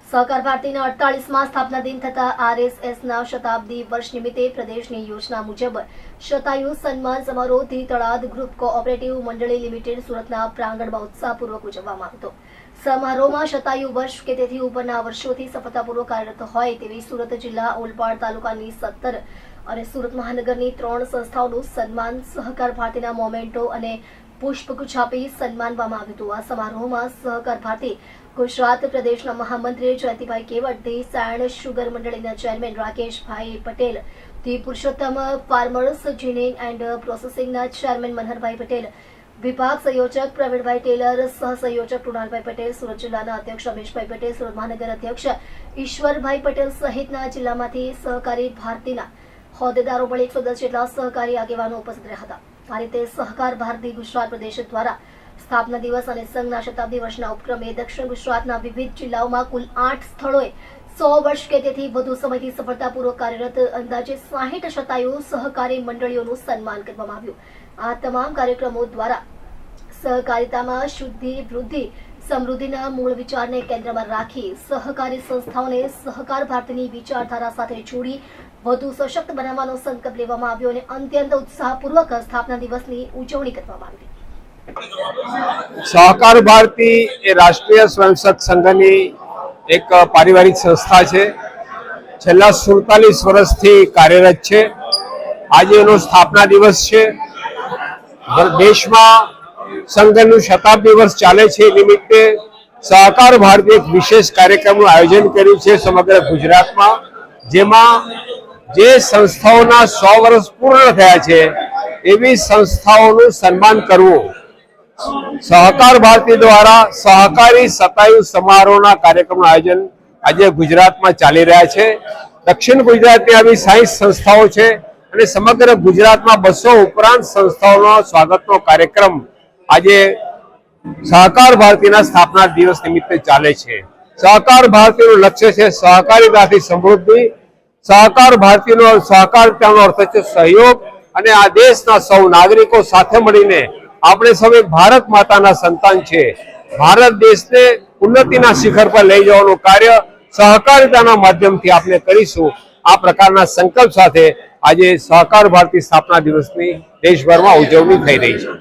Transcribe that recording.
સહકાર ભારતીના 48માં સ્થાપના દિન થતા આરએસએસના શતાબ્દી વર્ષ નિમિત્તે પ્રદેશની યોજના મુજબ શતાયુ સન્માન સમારોહથી તળાદ ગ્રુપ કોઓપરેટિવ મંડળી લિમિટેડ સુરતના પ્રાંગણમાં ઉત્સાહપૂર્વક ઉજવવામાં આવ્યો હતો। સમારોહમાં શતાયુ વર્ષ કે તેથી ઉપરના વર્ષોથી સફળતાપૂર્વક કાર્યરત હોય તેવી સુરત જિલ્લા ઓલપાડ તાલુકાની 17 અને સુરત મહાનગરની 3 સંસ્થાઓનું સન્માન સહકાર ભારતીના મોમેન્ટો અને પુષ્પગુચ્છ આપી સન્માનવામાં આવ્યું હતું। આ સમારોહમાં સહકાર ભારતી ગુજરાત પ્રદેશના મહામંત્રી જયંતિભાઈ કેવટ, ધી સાયણ શુગર મંડળીના chairman Rakeshbhai Patel, the Purushottam farmers ginning and પ્રોસેસિંગના ચેરમેન મનહરભાઈ પટેલ, વિભાગ સંયોજક પ્રવીણભાઈ ટેલર, સહસંયોજક કૃણાલભાઈ પટેલ, સુરત જિલ્લાના અધ્યક્ષ રમેશભાઈ પટેલ, સુરત મહાનગર અધ્યક્ષ ઈશ્વરભાઈ પટેલ સહિતના જિલ્લામાંથી સહકારી ભારતીના હોદ્દેદારો મળી 110 જેટલા સહકારી આગેવાનો ઉપસ્થિત રહ્યા હતા। આ રીતે સહકાર ભારતી ગુજરાત પ્રદેશ દ્વારા સ્થાપના દિવસ અને સંઘના શતાબ્દી વર્ષના ઉપક્રમે દક્ષિણ ગુજરાતના વિવિધ જિલ્લાઓમાં કુલ 8 સ્થળોએ 100 વર્ષ કે તેથી વધુ સમયથી સફળતાપૂર્વક કાર્યરત અંદાજે 60 શતાયુ સહકારી મંડળીઓનું સન્માન કરવામાં આવ્યું। આ તમામ કાર્યક્રમો દ્વારા સહકારિતામાં શુદ્ધિ, વૃદ્ધિ, સમૃદ્ધિના મૂળ વિચારને કેન્દ્રમાં રાખી સહકારી સંસ્થાઓને સહકાર ભારતીની વિચારધારા સાથે જોડી વધુ સશક્ત બનાવવાનો સંકલ્પ લેવામાં આવ્યો અને અત્યંત ઉત્સાહપૂર્વક સ્થાપના દિવસની ઉજવણી કરવામાં આવી। સહકાર ભારતી એ રાષ્ટ્રીય સ્વયંસેવક સંઘની એક પારિવારિક સંસ્થા છે। છેલ્લા 47 વર્ષથી કાર્યરત છે। આજે એનો સ્થાપના દિવસ છે। દેશમાં સંઘનું શતાબ્દી વર્ષ ચાલે છે એ નિમિત્તે સહકાર ભારતી એક વિશેષ કાર્યક્રમનું આયોજન કર્યું છે સમગ્ર ગુજરાતમાં, જેમાં જે સંસ્થાઓના 100 વર્ષ પૂર્ણ થયા છે એવી સંસ્થાઓનું સન્માન કરવું સહકાર ભારતી દ્વારા સહકારી શતાયુ સમારોહના કાર્યક્રમનું આયોજન આજે ગુજરાતમાં ચાલી રહ્યા છે। દક્ષિણ ગુજરાતની આવી 60 સંસ્થાઓ છે અને સમગ્ર ગુજરાતમાં 200 ઉપરાંત સંસ્થાઓનો સ્વાગતનો કાર્યક્રમ આજે સહકાર ભારતીના સ્થાપના દિવસ નિમિત્તે ચાલે છે। સહકાર ભારતીનું લક્ષ્ય છે સહકારિતાથી સમૃદ્ધિ। સહકાર ભારતીનો સહકારિતાનો અર્થ છે સહયોગ અને આ દેશના સૌ નાગરિકો સાથે મળીને આપણે સૌ ભારત માતાના સંતાન છે। ભારત દેશને ઉન્નતિના શિખર પર લઈ જવાનું કાર્ય સહકારિતાના માધ્યમથી આપણે કરીશું। આ પ્રકારના સંકલ્પ સાથે આજે સહકાર ભારતી સ્થાપના દિવસની દેશભરમાં ઉજવણી થઈ રહી છે।